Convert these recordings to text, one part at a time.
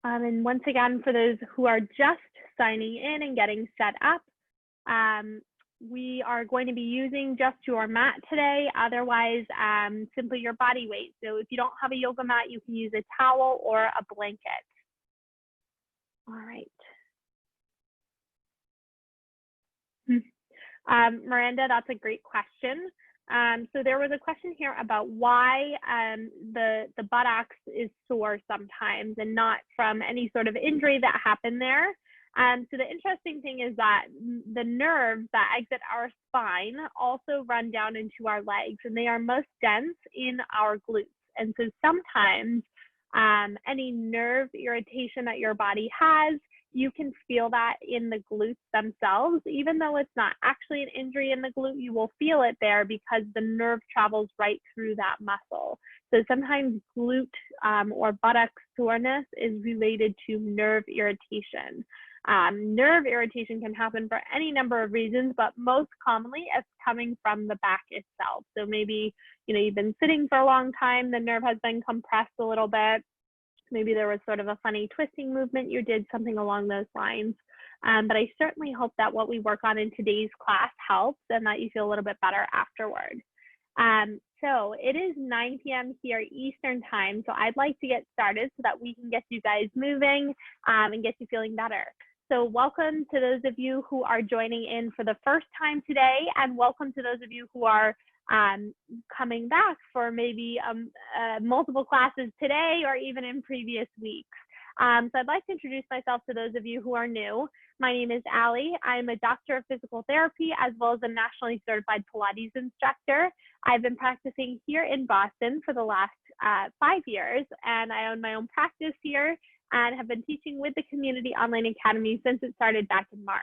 And once again, for those who are just signing in and getting set up, we are going to be using just your mat today, otherwise simply your body weight. So if you don't have a yoga mat, you can use a towel or a blanket. All right. Miranda, that's a great question. So there was a question here about why the buttocks is sore sometimes and not from any sort of injury that happened there. So the interesting thing is that the nerves that exit our spine also run down into our legs, and they are most dense in our glutes. And so sometimes any nerve irritation that your body has, you can feel that in the glutes themselves. Even though it's not actually an injury in the glute, you will feel it there because the nerve travels right through that muscle. So sometimes glute or buttock soreness is related to nerve irritation. Nerve irritation can happen for any number of reasons, but most commonly it's coming from the back itself. So maybe, you've been sitting for a long time, the nerve has been compressed a little bit. Maybe there was sort of a funny twisting movement you did, something along those lines. But I certainly hope that what we work on in today's class helps and that you feel a little bit better afterward. So it is 9 p.m. here Eastern time. So I'd like to get started so that we can get you guys moving and get you feeling better. So welcome to those of you who are joining in for the first time today, and welcome to those of you who are coming back for maybe multiple classes today or even in previous weeks. So I'd like to introduce myself to those of you who are new. My name is Allie. I'm a doctor of physical therapy as well as a nationally certified Pilates instructor. I've been practicing here in Boston for the last 5 years, and I own my own practice here and have been teaching with the Community Online Academy since it started back in March.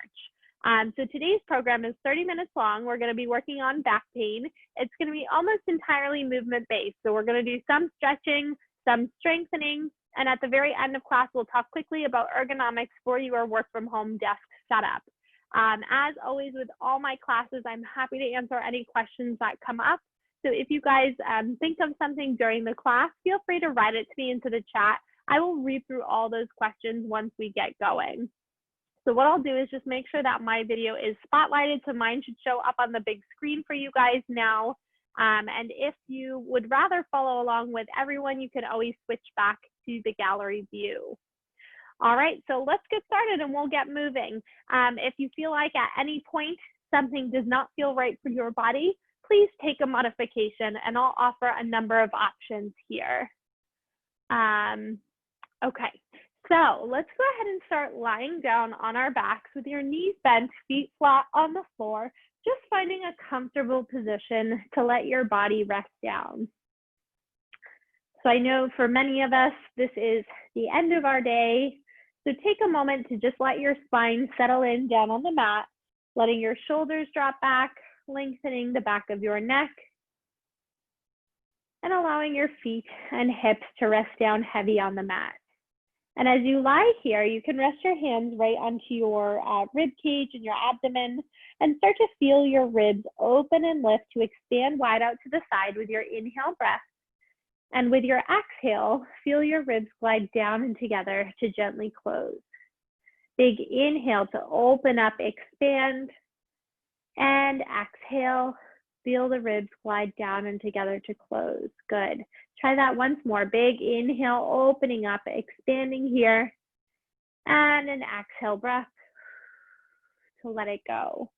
So today's program is 30 minutes long. We're going to be working on back pain. It's going to be almost entirely movement based. So we're going to do some stretching, some strengthening, and at the very end of class, we'll talk quickly about ergonomics for your work from home desk setup. As always with all my classes, I'm happy to answer any questions that come up. So if you guys think of something during the class, feel free to write it to me into the chat. I will read through all those questions once we get going. So what I'll do is just make sure that my video is spotlighted, so mine should show up on the big screen for you guys now. And if you would rather follow along with everyone, you can always switch back to the gallery view. All right, so let's get started and we'll get moving. If you feel like at any point something does not feel right for your body, please take a modification, and I'll offer a number of options here. Okay, so let's go ahead and start lying down on our backs with your knees bent, feet flat on the floor, just finding a comfortable position to let your body rest down. So I know for many of us, this is the end of our day. So take a moment to just let your spine settle in down on the mat, letting your shoulders drop back, lengthening the back of your neck, and allowing your feet and hips to rest down heavy on the mat. And as you lie here, you can rest your hands right onto your rib cage and your abdomen and start to feel your ribs open and lift to expand wide out to the side with your inhale breath. And with your exhale, feel your ribs glide down and together to gently close. Big inhale to open up, expand, and exhale. Feel the ribs glide down and together to close. Good. Try that once more. Big inhale, opening up, expanding here. And an exhale breath to let it go.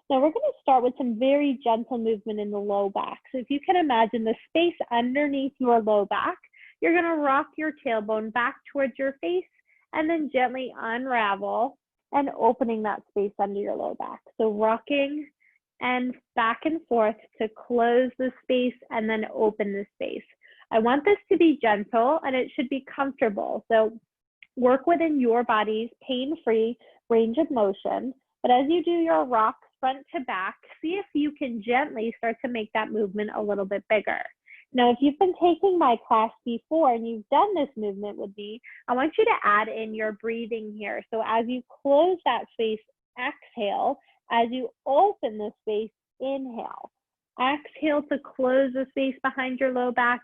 Now we're going to start with some very gentle movement in the low back. So if you can imagine the space underneath your low back, you're going to rock your tailbone back towards your face and then gently unravel and opening that space under your low back. So rocking and back and forth to close the space and then open the space. I want this to be gentle and it should be comfortable. So work within your body's pain-free range of motion. But as you do your rocks front to back, see if you can gently start to make that movement a little bit bigger. Now, if you've been taking my class before and you've done this movement with me, I want you to add in your breathing here. So as you close that space, exhale. As you open the space, inhale. Exhale to close the space behind your low back.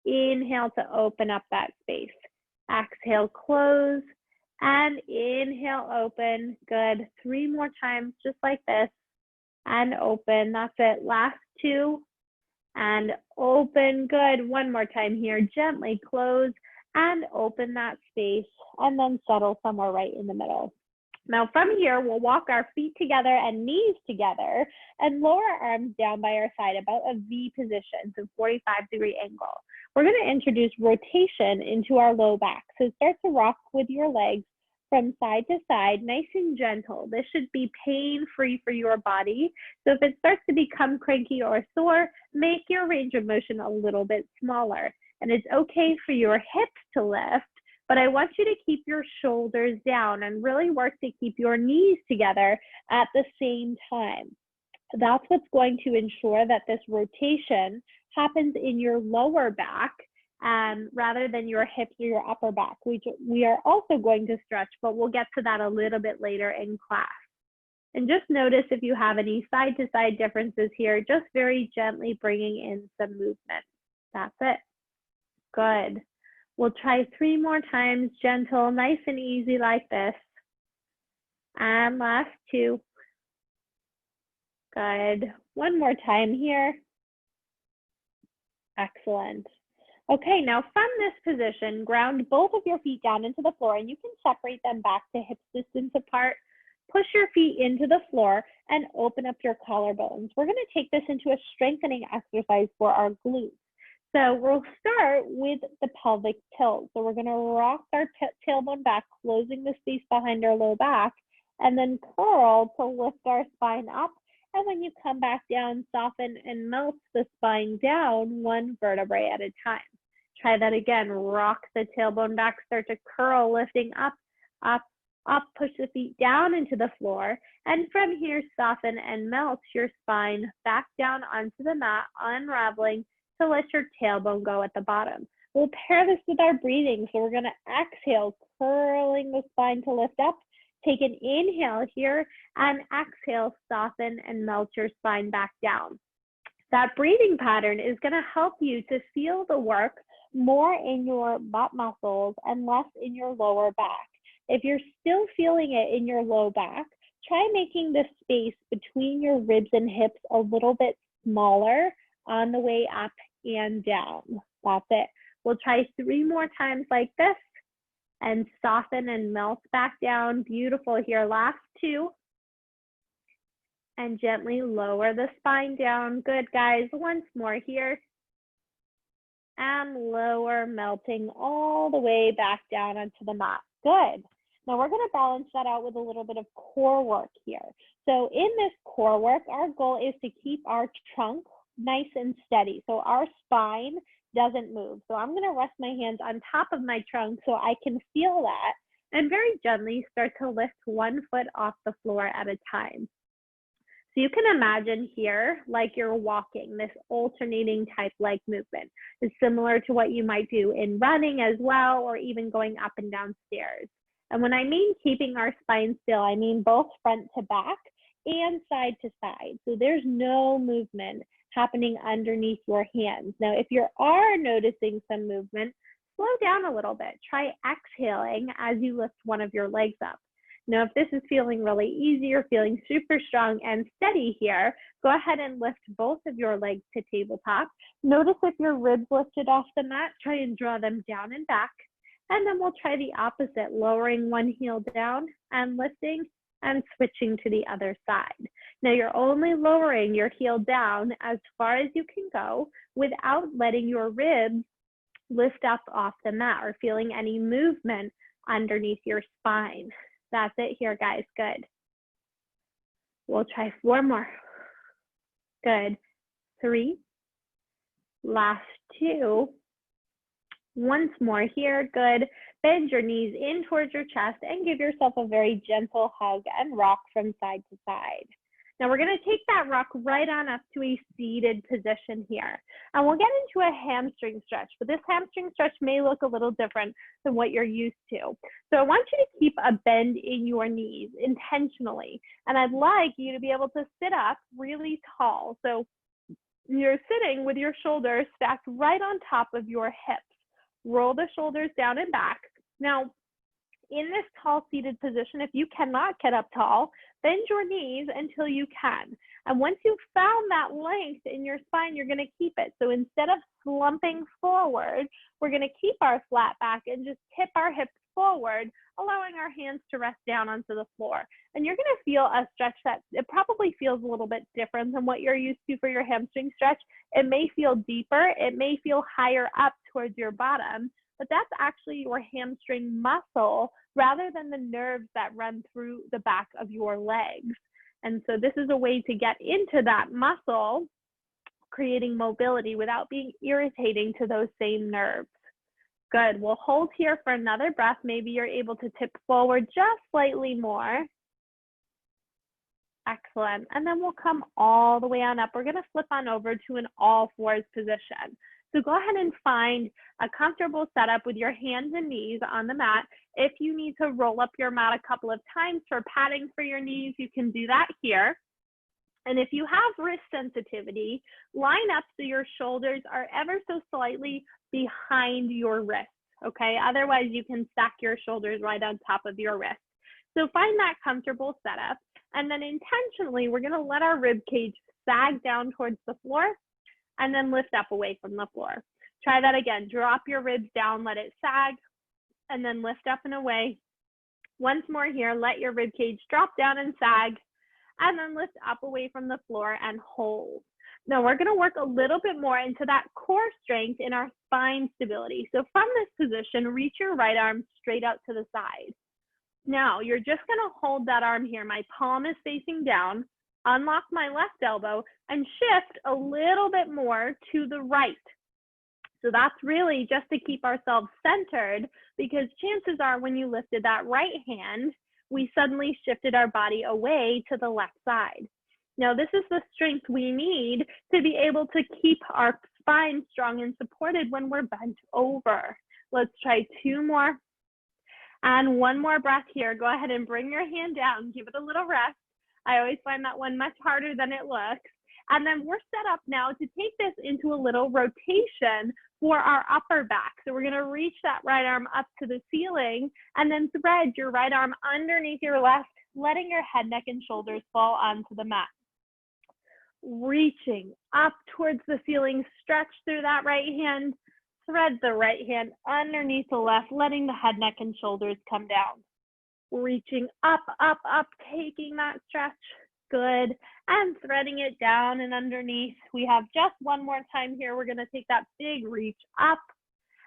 Inhale to open up that space. Exhale, close, and inhale, open. Good. 3 more times, just like this, and open. That's it. Last 2, and open. Good. 1 more time here. Gently close and open that space, and then settle somewhere right in the middle. Now from here, we'll walk our feet together and knees together and lower our arms down by our side, about a V position, so 45-degree angle. We're going to introduce rotation into our low back. So start to rock with your legs from side to side, nice and gentle. This should be pain-free for your body. So if it starts to become cranky or sore, make your range of motion a little bit smaller. And it's okay for your hips to lift, but I want you to keep your shoulders down and really work to keep your knees together at the same time. That's what's going to ensure that this rotation happens in your lower back rather than your hips or your upper back. We are also going to stretch, but we'll get to that a little bit later in class. And just notice if you have any side-to-side differences here, just very gently bringing in some movement. That's it. Good. We'll try 3 more times, gentle, nice and easy like this. And last 2. Good. 1 more time here. Excellent. Okay, now from this position, ground both of your feet down into the floor, and you can separate them back to hip distance apart. Push your feet into the floor and open up your collarbones. We're going to take this into a strengthening exercise for our glutes. So we'll start with the pelvic tilt. So we're going to rock our tailbone back, closing the space behind our low back, and then curl to lift our spine up. And when you come back down, soften and melt the spine down 1 vertebrae at a time. Try that again. Rock the tailbone back, start to curl, lifting up, up, up, push the feet down into the floor. And from here, soften and melt your spine back down onto the mat, unraveling to let your tailbone go at the bottom. We'll pair this with our breathing. So we're going to exhale, curling the spine to lift up. Take an inhale here and exhale, soften and melt your spine back down. That breathing pattern is going to help you to feel the work more in your butt muscles and less in your lower back. If you're still feeling it in your low back, try making the space between your ribs and hips a little bit smaller on the way up and down. That's it. We'll try 3 more times like this and soften and melt back down. Beautiful here. Last 2. And gently lower the spine down. Good, guys. Once more here. And lower, melting all the way back down onto the mat. Good. Now we're going to balance that out with a little bit of core work here. So in this core work, our goal is to keep our trunk nice and steady. So our spine doesn't move. So I'm going to rest my hands on top of my trunk so I can feel that and very gently start to lift 1 foot off the floor at a time. So you can imagine here like you're walking, this alternating type leg movement. It's similar to what you might do in running as well, or even going up and down stairs. And when I mean keeping our spine still, I mean both front to back and side to side. So there's no movement happening underneath your hands. Now, if you are noticing some movement, slow down a little bit. Try exhaling as you lift one of your legs up. Now, if this is feeling really easy, you're feeling super strong and steady here, go ahead and lift both of your legs to tabletop. Notice if your ribs lifted off the mat, try and draw them down and back. And then we'll try the opposite, lowering one heel down and lifting and switching to the other side. Now you're only lowering your heel down as far as you can go without letting your ribs lift up off the mat or feeling any movement underneath your spine. That's it here, guys. Good. We'll try 4 more. Good. 3. Last 2. Once more here. Good. Bend your knees in towards your chest and give yourself a very gentle hug and rock from side to side. Now we're going to take that rock right on up to a seated position here. And we'll get into a hamstring stretch, but this hamstring stretch may look a little different than what you're used to. So I want you to keep a bend in your knees intentionally. And I'd like you to be able to sit up really tall. So You're sitting with your shoulders stacked right on top of your hips. Roll the shoulders down and back. Now, in this tall seated position, if you cannot get up tall, bend your knees until you can. And once you've found that length in your spine, you're going to keep it. So instead of slumping forward, we're going to keep our flat back and just tip our hips forward, allowing our hands to rest down onto the floor. And you're going to feel a stretch that it probably feels a little bit different than what you're used to for your hamstring stretch. It may feel deeper, it may feel higher up towards your bottom, but that's actually your hamstring muscle rather than the nerves that run through the back of your legs. And so this is a way to get into that muscle, creating mobility without being irritating to those same nerves. Good, we'll hold here for another breath. Maybe you're able to tip forward just slightly more. Excellent, and then we'll come all the way on up. We're gonna flip on over to an all fours position. So go ahead and find a comfortable setup with your hands and knees on the mat. If you need to roll up your mat a couple of times for padding for your knees, you can do that here. And if you have wrist sensitivity, line up so your shoulders are ever so slightly behind your wrist, okay? Otherwise, you can stack your shoulders right on top of your wrist. So find that comfortable setup. And then intentionally, we're gonna let our rib cage sag down towards the floor and then lift up away from the floor. Try that again. Drop your ribs down, let it sag, and then lift up and away. Once more here, let your rib cage drop down and sag, and then lift up away from the floor and hold. Now we're gonna work a little bit more into that core strength in our spine stability. So from this position, reach your right arm straight out to the side. Now you're just gonna hold that arm here. My palm is facing down, unlock my left elbow, and shift a little bit more to the right. So that's really just to keep ourselves centered, because chances are when you lifted that right hand, we suddenly shifted our body away to the left side. Now this is the strength we need to be able to keep our spine strong and supported when we're bent over. Let's try two more. And one more breath here. Go ahead and bring your hand down, give it a little rest. I always find that one much harder than it looks. And then we're set up now to take this into a little rotation for our upper back. So we're gonna reach that right arm up to the ceiling and then thread your right arm underneath your left, letting your head, neck, and shoulders fall onto the mat. Reaching up towards the ceiling, stretch through that right hand, thread the right hand underneath the left, letting the head, neck, and shoulders come down. Reaching up, up, up, taking that stretch. Good, and threading it down and underneath. We have just one more time here. We're gonna take that big reach up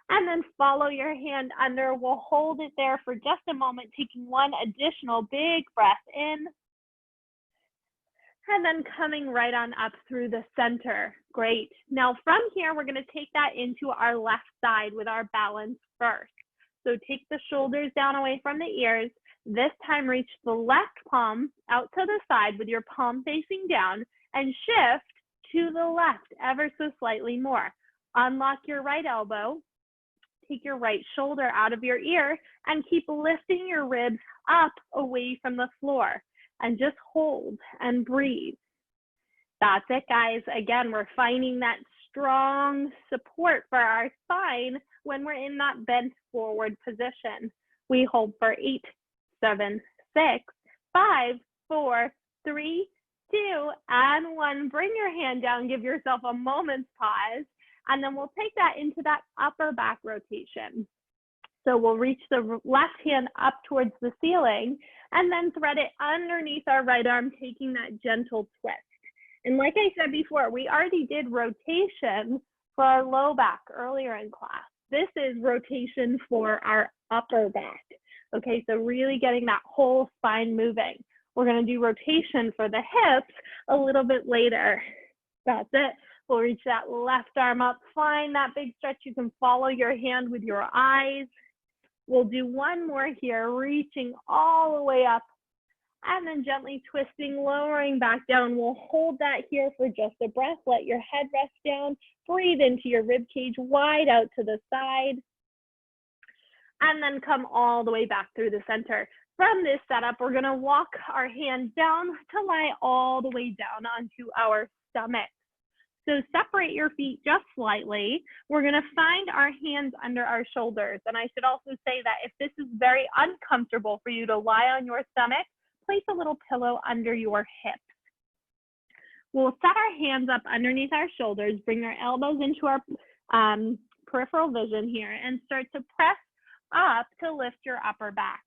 and then follow your hand under. We'll hold it there for just a moment, taking one additional big breath in. And then coming right on up through the center. Great. Now from here, we're gonna take that into our left side with our balance first. So take the shoulders down away from the ears. This time reach the left palm out to the side with your palm facing down and shift to the left ever so slightly more. Unlock your right elbow, take your right shoulder out of your ear and keep lifting your ribs up away from the floor and just hold and breathe. That's it, guys. Again, we're finding that strong support for our spine when we're in that bent forward position. We hold for 8, 7, 6, 5, 4, 3, 2, and 1. Bring your hand down, give yourself a moment's pause, and then we'll take that into that upper back rotation. So we'll reach the left hand up towards the ceiling and then thread it underneath our right arm, taking that gentle twist. And like I said before, we already did rotation for our low back earlier in class. This is rotation for our upper back. Okay, so really getting that whole spine moving. We're gonna do rotation for the hips a little bit later. That's it. We'll reach that left arm up, find that big stretch. You can follow your hand with your eyes. We'll do one more here, reaching all the way up and then gently twisting, lowering back down. We'll hold that here for just a breath. Let your head rest down. Breathe into your rib cage wide out to the side. And then come all the way back through the center. From this setup, we're gonna walk our hands down to lie all the way down onto our stomach. So separate your feet just slightly. We're gonna find our hands under our shoulders. And I should also say that if this is very uncomfortable for you to lie on your stomach, place a little pillow under your hips. We'll set our hands up underneath our shoulders, bring our elbows into our peripheral vision here, and start to press up to lift your upper back.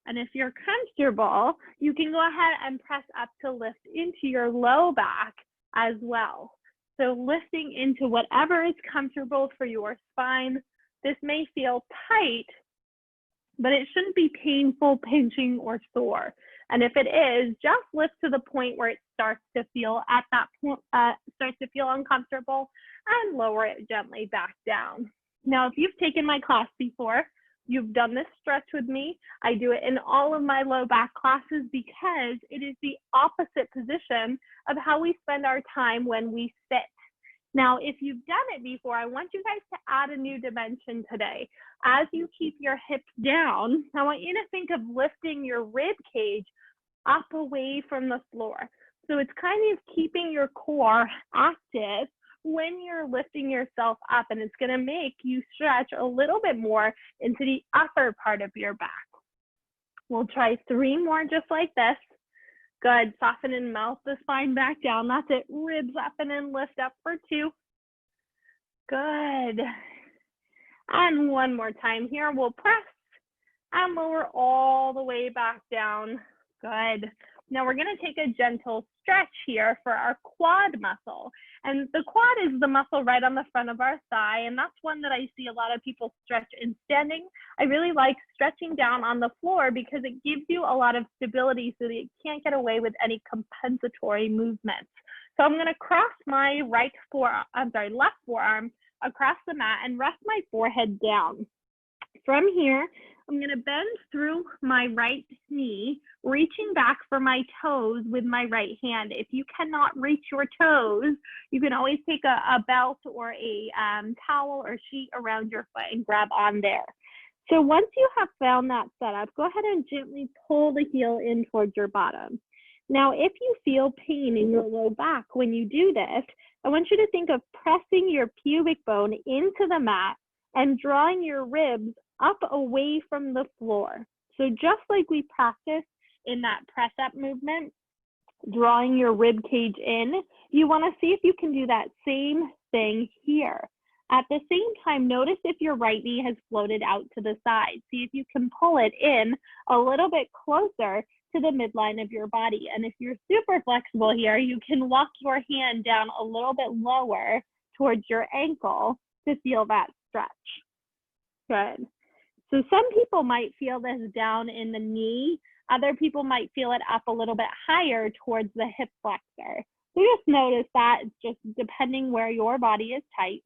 And if you're comfortable, you can go ahead and press up to lift into your low back as well. So lifting into whatever is comfortable for your spine. This may feel tight, but it shouldn't be painful, pinching, or sore. And if it is, just lift to the point where it starts to feel at that point, starts to feel uncomfortable, and lower it gently back down. Now, if you've taken my class before, you've done this stretch with me. I do it in all of my low back classes because it is the opposite position of how we spend our time when we sit. Now, if you've done it before, I want you guys to add a new dimension today. As you keep your hips down, I want you to think of lifting your rib cage up away from the floor. So it's kind of keeping your core active when you're lifting yourself up, and it's gonna make you stretch a little bit more into the upper part of your back. We'll try 3 more just like this. Good, soften and melt the spine back down. That's it, ribs up and then lift up for 2. Good. And one more time here, we'll press and lower all the way back down. Good. Now we're gonna take a gentle stretch here for our quad muscle. And the quad is the muscle right on the front of our thigh, and that's one that I see a lot of people stretch in standing. I really like stretching down on the floor because it gives you a lot of stability so that you can't get away with any compensatory movements. So I'm gonna cross my left forearm across the mat and rest my forehead down. From here, I'm gonna bend through my right knee, reaching back for my toes with my right hand. If you cannot reach your toes, you can always take a belt or a towel or sheet around your foot and grab on there. So once you have found that setup, go ahead and gently pull the heel in towards your bottom. Now, if you feel pain in your low back when you do this, I want you to think of pressing your pubic bone into the mat and drawing your ribs up away from the floor. So just like we practiced in that press up movement, drawing your rib cage in, you want to see if you can do that same thing here. At the same time, notice if your right knee has floated out to the side. See if you can pull it in a little bit closer to the midline of your body. And if you're super flexible here, you can walk your hand down a little bit lower towards your ankle to feel that stretch. Good. So some people might feel this down in the knee. Other people might feel it up a little bit higher towards the hip flexor. So just notice that it's just depending where your body is tight.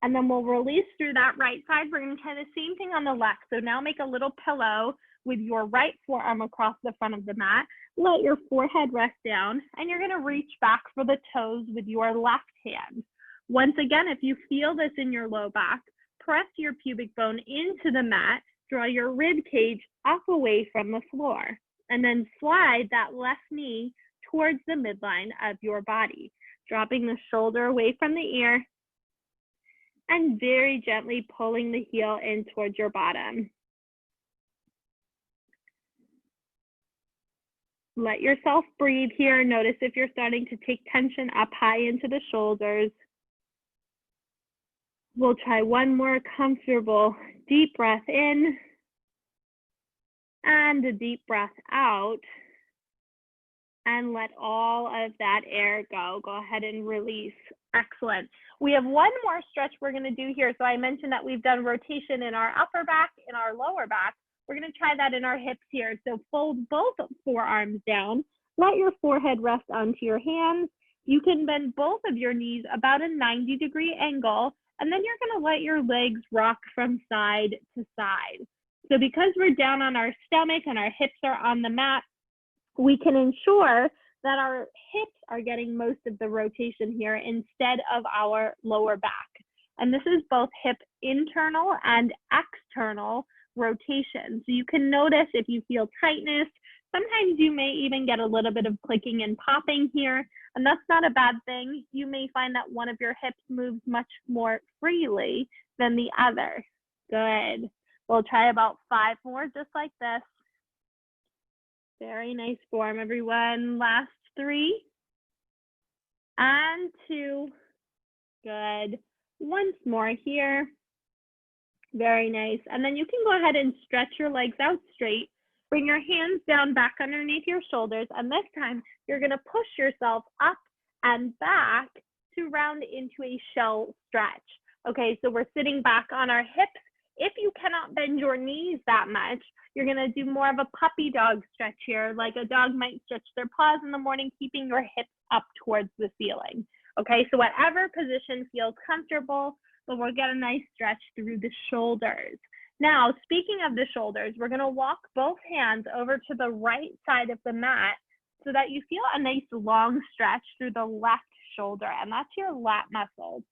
And then we'll release through that right side. We're gonna try the same thing on the left. So now make a little pillow with your right forearm across the front of the mat. Let your forehead rest down, and you're gonna reach back for the toes with your left hand. Once again, if you feel this in your low back, press your pubic bone into the mat, draw your rib cage up away from the floor, and then slide that left knee towards the midline of your body, dropping the shoulder away from the ear and very gently pulling the heel in towards your bottom. Let yourself breathe here. Notice if you're starting to take tension up high into the shoulders. We'll try one more comfortable deep breath in and a deep breath out, and let all of that air go. Go ahead and release. Excellent. We have one more stretch we're going to do here. So I mentioned that we've done rotation in our upper back, in our lower back. We're going to try that in our hips here. So fold both forearms down. Let your forehead rest onto your hands. You can bend both of your knees about a 90-degree angle, and then you're going to let your legs rock from side to side. So because we're down on our stomach and our hips are on the mat, we can ensure that our hips are getting most of the rotation here instead of our lower back. And this is both hip internal and external rotation. So you can notice if you feel tightness, Sometimes you may even get a little bit of clicking and popping here, and that's not a bad thing. You may find that one of your hips moves much more freely than the other. Good. We'll try about 5 more just like this. Very nice form, everyone. Last 3 and 2. Good. Once more here. Very nice. And then you can go ahead and stretch your legs out straight. Bring your hands down back underneath your shoulders. And this time you're going to push yourself up and back to round into a shell stretch. Okay, so we're sitting back on our hips. If you cannot bend your knees that much, you're going to do more of a puppy dog stretch here, like a dog might stretch their paws in the morning, keeping your hips up towards the ceiling. Okay, so whatever position feels comfortable, but we'll get a nice stretch through the shoulders. Now, speaking of the shoulders, we're going to walk both hands over to the right side of the mat so that you feel a nice long stretch through the left shoulder, and that's your lat muscle.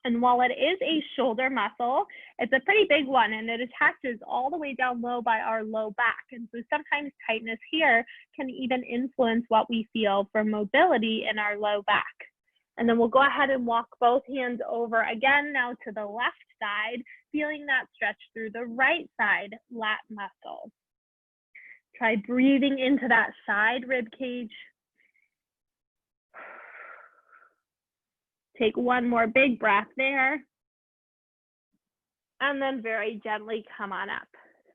And while it is a shoulder muscle, it's a pretty big one, and it attaches all the way down low by our low back. And so sometimes tightness here can even influence what we feel for mobility in our low back. And then we'll go ahead and walk both hands over again now to the left side, feeling that stretch through the right side lat muscle. Try breathing into that side rib cage. Take one more big breath there. And then very gently come on up.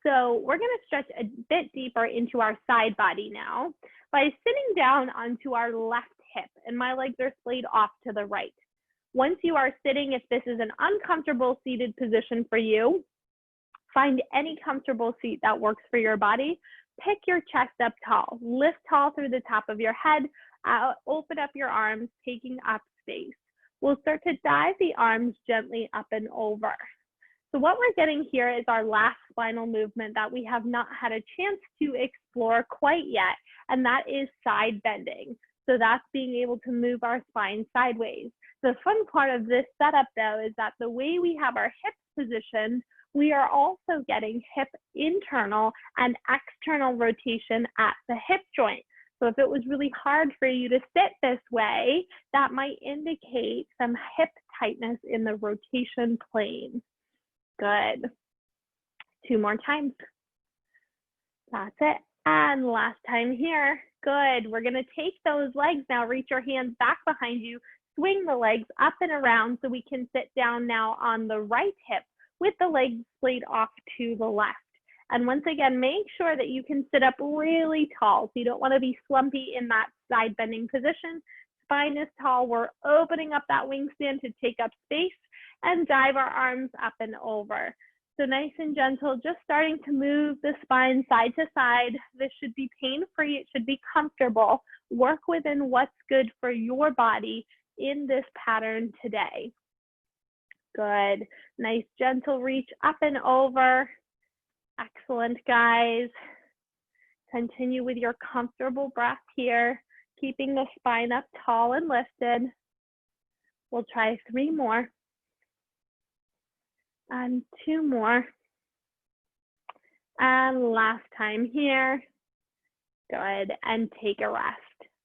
So we're going to stretch a bit deeper into our side body now by sitting down onto our left hip, and my legs are splayed off to the right. Once you are sitting, if this is an uncomfortable seated position for you, find any comfortable seat that works for your body. Pick your chest up tall, lift tall through the top of your head, open up your arms, taking up space. We'll start to dive the arms gently up and over. So what we're getting here is our last spinal movement that we have not had a chance to explore quite yet, and that is side bending. So that's being able to move our spine sideways. The fun part of this setup, though, is that the way we have our hips positioned, we are also getting hip internal and external rotation at the hip joint. So if it was really hard for you to sit this way, that might indicate some hip tightness in the rotation plane. Good. 2 more times. That's it. And last time here. Good. We're going to take those legs now, reach your hands back behind you, swing the legs up and around so we can sit down now on the right hip with the legs splayed off to the left. And once again, make sure that you can sit up really tall. So you don't want to be slumpy in that side bending position. Spine is tall. We're opening up that wingspan to take up space and dive our arms up and over. So nice and gentle, just starting to move the spine side to side. This should be pain-free, it should be comfortable. Work within what's good for your body in this pattern today. Good, nice gentle reach up and over. Excellent, guys. Continue with your comfortable breath here, keeping the spine up tall and lifted. We'll try 3 more. And 2 more. And last time here. Good, and take a rest.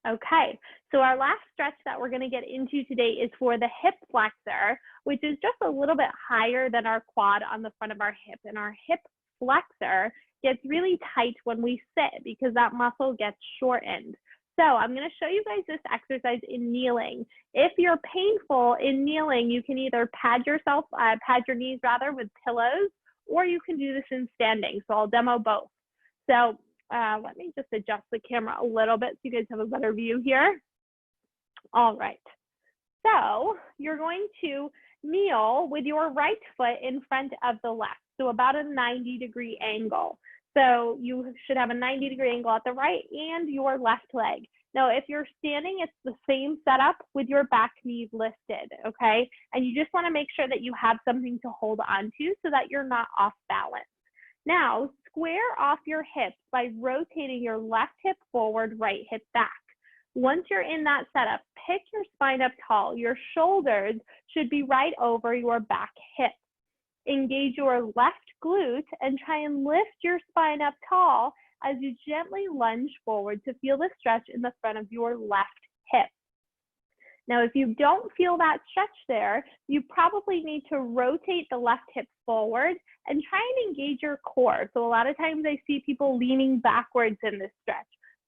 Okay, so our last stretch that we're gonna get into today is for the hip flexor, which is just a little bit higher than our quad on the front of our hip. And our hip flexor gets really tight when we sit because that muscle gets shortened. So I'm going to show you guys this exercise in kneeling. If you're painful in kneeling, you can either pad your knees rather with pillows, or you can do this in standing. So I'll demo both. So let me just adjust the camera a little bit so you guys have a better view here. All right. So you're going to kneel with your right foot in front of the left. So about a 90-degree angle. So you should have a 90-degree angle at the right and your left leg. Now, if you're standing, it's the same setup with your back knees lifted, okay? And you just want to make sure that you have something to hold on to so that you're not off balance. Now, square off your hips by rotating your left hip forward, right hip back. Once you're in that setup, pick your spine up tall. Your shoulders should be right over your back hip. Engage your left glute and try and lift your spine up tall as you gently lunge forward to feel the stretch in the front of your left hip. Now, if you don't feel that stretch there, you probably need to rotate the left hip forward and try and engage your core. So a lot of times I see people leaning backwards in this stretch.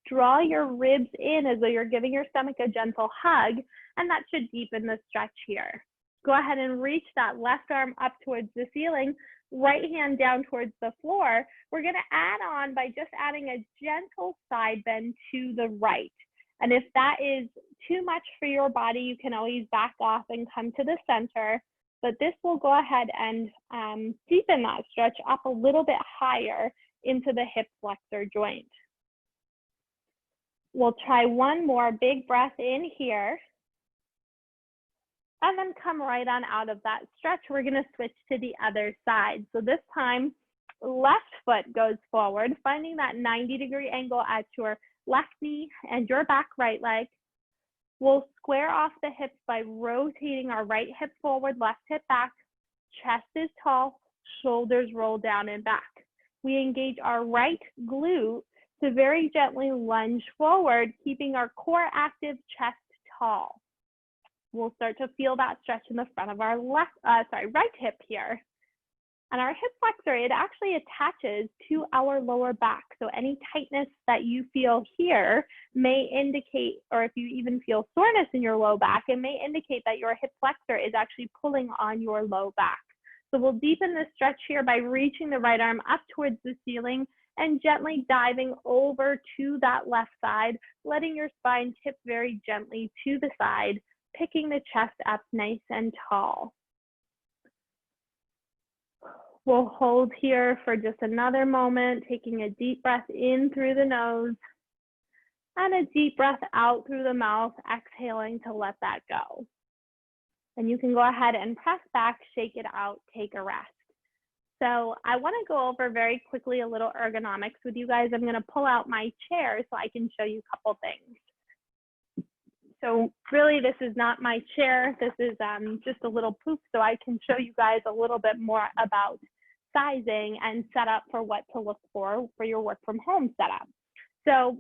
Draw your ribs in as though you're giving your stomach a gentle hug, and that should deepen the stretch here. Go ahead and reach that left arm up towards the ceiling, right hand down towards the floor. We're going to add on by just adding a gentle side bend to the right. And if that is too much for your body, you can always back off and come to the center. But this will go ahead and deepen that stretch up a little bit higher into the hip flexor joint. We'll try one more big breath in here. And then come right on out of that stretch. We're going to switch to the other side. So this time, left foot goes forward, finding that 90-degree angle at your left knee and your back right leg. We'll square off the hips by rotating our right hip forward, left hip back. Chest is tall, shoulders roll down and back. We engage our right glute to very gently lunge forward, keeping our core active, chest tall. We'll start to feel that stretch in the front of our right hip here. And our hip flexor, it actually attaches to our lower back. So any tightness that you feel here may indicate, or if you even feel soreness in your low back, it may indicate that your hip flexor is actually pulling on your low back. So we'll deepen the stretch here by reaching the right arm up towards the ceiling and gently diving over to that left side, letting your spine tip very gently to the side, picking the chest up nice and tall. We'll hold here for just another moment, taking a deep breath in through the nose and a deep breath out through the mouth, exhaling to let that go. And you can go ahead and press back, shake it out, take a rest. So I want to go over very quickly a little ergonomics with you guys. I'm going to pull out my chair so I can show you a couple things. So really, this is not my chair. This is just a little poof so I can show you guys a little bit more about sizing and setup for what to look for your work from home setup. So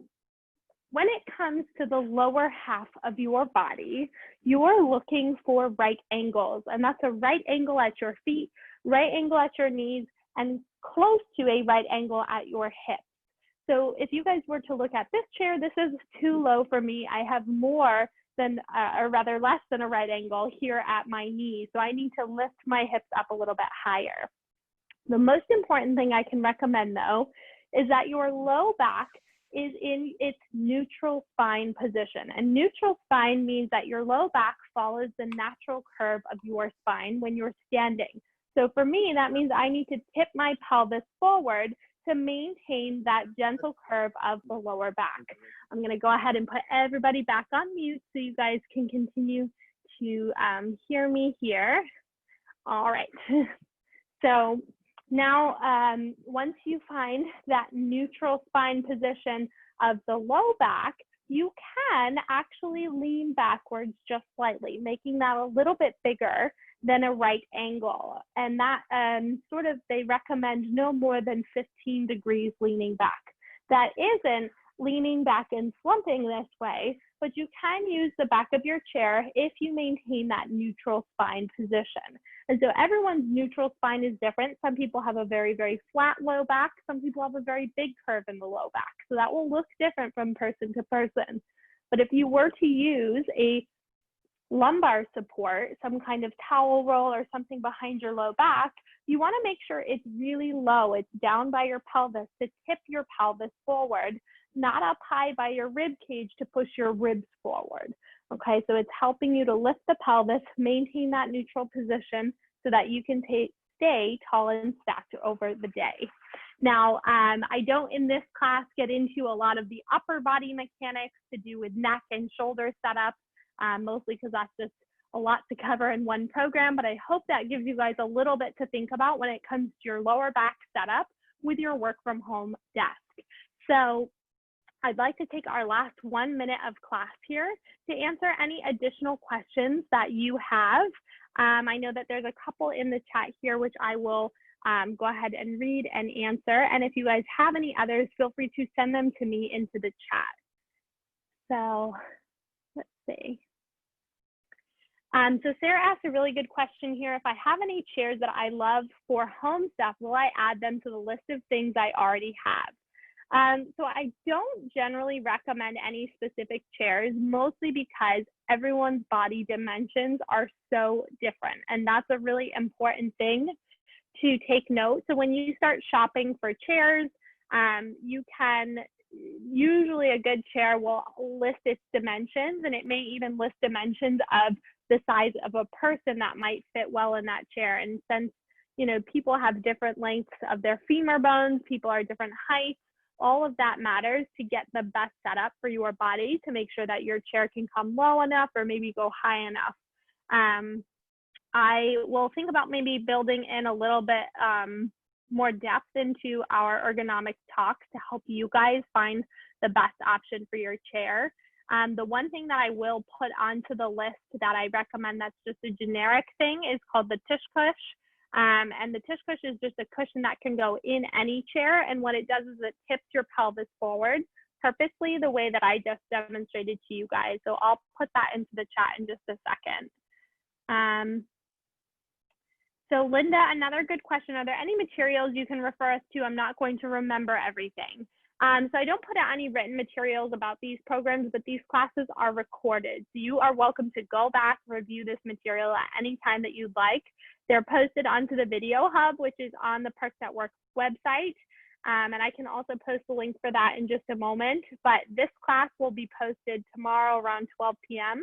when it comes to the lower half of your body, you're looking for right angles, and that's a right angle at your feet, right angle at your knees, and close to a right angle at your hips. So if you guys were to look at this chair, this is too low for me. I have more than, or rather less than a right angle here at my knee. So I need to lift my hips up a little bit higher. The most important thing I can recommend though, is that your low back is in its neutral spine position. And neutral spine means that your low back follows the natural curve of your spine when you're standing. So for me, that means I need to tip my pelvis forward to maintain that gentle curve of the lower back. I'm going to go ahead and put everybody back on mute so you guys can continue to hear me here. All right. So now, once you find that neutral spine position of the low back, you can actually lean backwards just slightly, making that a little bit bigger than a right angle. And that they recommend no more than 15 degrees leaning back. That isn't leaning back and slumping this way, but you can use the back of your chair if you maintain that neutral spine position. And so everyone's neutral spine is different. Some people have a very, very flat low back. Some people have a very big curve in the low back. So that will look different from person to person. But if you were to use a lumbar support, some kind of towel roll or something behind your low back, you want to make sure it's really low. It's down by your pelvis to tip your pelvis forward, not up high by your rib cage to push your ribs forward. Okay, so it's helping you to lift the pelvis, maintain that neutral position so that you can stay tall and stacked over the day. Now, I don't in this class get into a lot of the upper body mechanics to do with neck and shoulder setup, mostly because that's just a lot to cover in one program, but I hope that gives you guys a little bit to think about when it comes to your lower back setup with your work from home desk. So I'd like to take our last 1 minute of class here to answer any additional questions that you have. I know that there's a couple in the chat here, which I will go ahead and read and answer. And if you guys have any others, feel free to send them to me into the chat. So let's see. So Sarah asked a really good question here. If I have any chairs that I love for home stuff, will I add them to the list of things I already have? So I don't generally recommend any specific chairs, mostly because everyone's body dimensions are so different. And that's a really important thing to take note. So when you start shopping for chairs, you can, usually a good chair will list its dimensions, and it may even list dimensions of the size of a person that might fit well in that chair. And since, you know, people have different lengths of their femur bones, people are different heights, all of that matters to get the best setup for your body to make sure that your chair can come low enough or maybe go high enough. I will think about maybe building in a little bit more depth into our ergonomic talks to help you guys find the best option for your chair. The one thing that I will put onto the list that I recommend that's just a generic thing is called the Tush Push. And the Tush Push is just a cushion that can go in any chair. And what it does is it tips your pelvis forward purposely the way that I just demonstrated to you guys. So I'll put that into the chat in just a second. So Linda, another good question. Are there any materials you can refer us to? I'm not going to remember everything. So I don't put out any written materials about these programs, but these classes are recorded. So you are welcome to go back, review this material at any time that you'd like. They're posted onto the Video Hub, which is on the Perks at Work website. And I can also post the link for that in just a moment. But this class will be posted tomorrow around 12 p.m.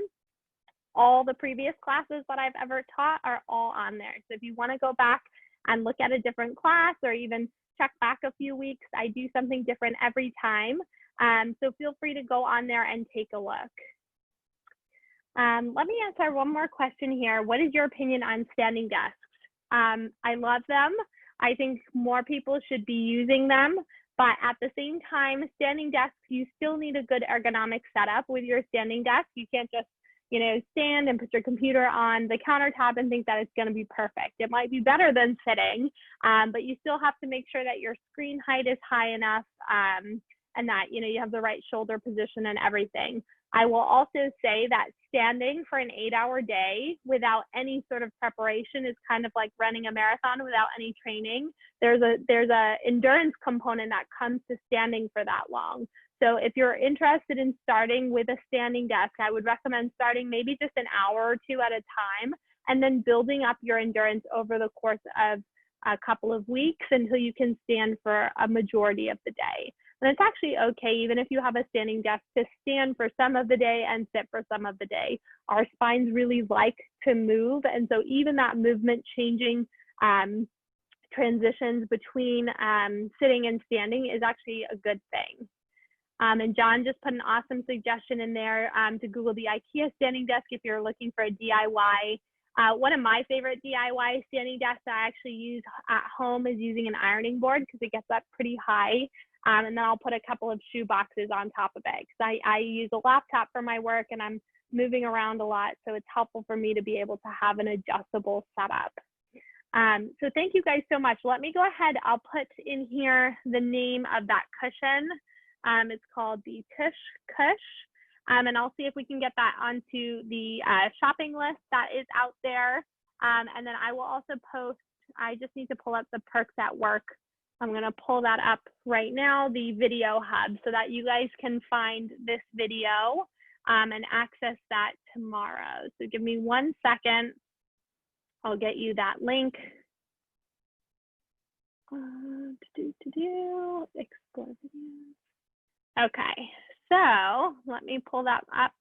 All the previous classes that I've ever taught are all on there. So if you want to go back and look at a different class or even check back a few weeks, I do something different every time. So feel free to go on there and take a look. Let me answer one more question here. What is your opinion on standing desks? I love them. I think more people should be using them, but at the same time, standing desks, you still need a good ergonomic setup with your standing desk. You can't just, you know, stand and put your computer on the countertop and think that it's going to be perfect. It might be better than sitting, but you still have to make sure that your screen height is high enough and that, you know, you have the right shoulder position and everything. I will also say that standing for an 8-hour day without any sort of preparation is kind of like running a marathon without any training. There's a endurance component that comes to standing for that long. So if you're interested in starting with a standing desk, I would recommend starting maybe just an hour or two at a time and then building up your endurance over the course of a couple of weeks until you can stand for a majority of the day. And it's actually okay, even if you have a standing desk, to stand for some of the day and sit for some of the day. Our spines really like to move. And so even that movement changing transitions between sitting and standing is actually a good thing. And John just put an awesome suggestion in there to Google the IKEA standing desk if you're looking for a DIY. One of my favorite DIY standing desks that I actually use at home is using an ironing board because it gets up pretty high. And then I'll put a couple of shoe boxes on top of it because I use a laptop for my work and I'm moving around a lot. So it's helpful for me to be able to have an adjustable setup. So thank you guys so much. Let me go ahead. I'll put in here the name of that cushion. It's called the Tush Push. And I'll see if we can get that onto the shopping list that is out there. And then I will also post, I just need to pull up the Perks at Work. I'm going to pull that up right now, the Video Hub, so that you guys can find this video and access that tomorrow. So give me 1 second. I'll get you that link. Explore videos. Okay, so let me pull that up.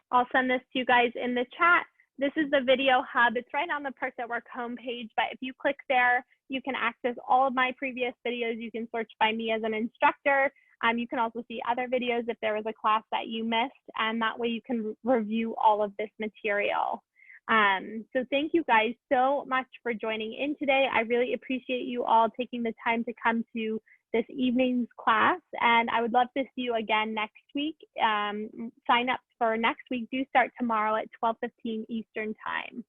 I'll send this to you guys in the chat. This is the Video Hub. It's right on the Perks at Work homepage, but if you click there, you can access all of my previous videos. You can search by me as an instructor. You can also see other videos if there was a class that you missed, and that way you can review all of this material. So thank you guys so much for joining in today. I really appreciate you all taking the time to come to this evening's class, and I would love to see you again next week. Sign up for next week. Do start tomorrow at 12:15 Eastern Time.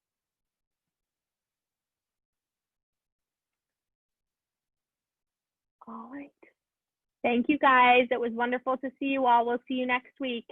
All right. Thank you guys. It was wonderful to see you all. We'll see you next week.